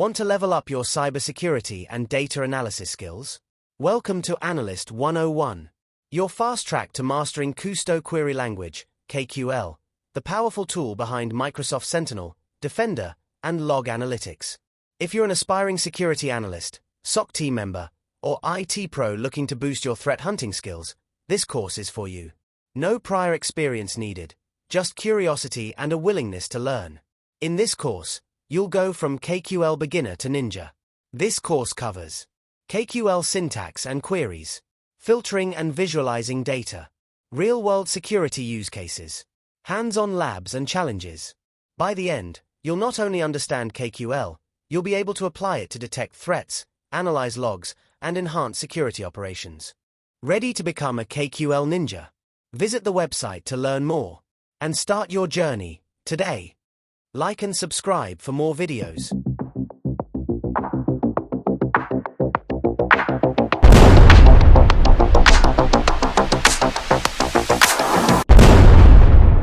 Want to level up your cybersecurity and data analysis skills? Welcome to Analyst 101, your fast track to mastering Kusto Query Language, KQL, the powerful tool behind Microsoft Sentinel, Defender, and Log Analytics. If you're an aspiring security analyst, SOC team member, or IT pro looking to boost your threat hunting skills, this course is for you. No prior experience needed, just curiosity and a willingness to learn. In this course, you'll go from KQL beginner to ninja. This course covers KQL syntax and queries, filtering and visualizing data, real-world security use cases, hands-on labs and challenges. By the end, you'll not only understand KQL, you'll be able to apply it to detect threats, analyze logs, and enhance security operations. Ready to become a KQL ninja? Visit the website to learn more and start your journey today. Like and subscribe for more videos.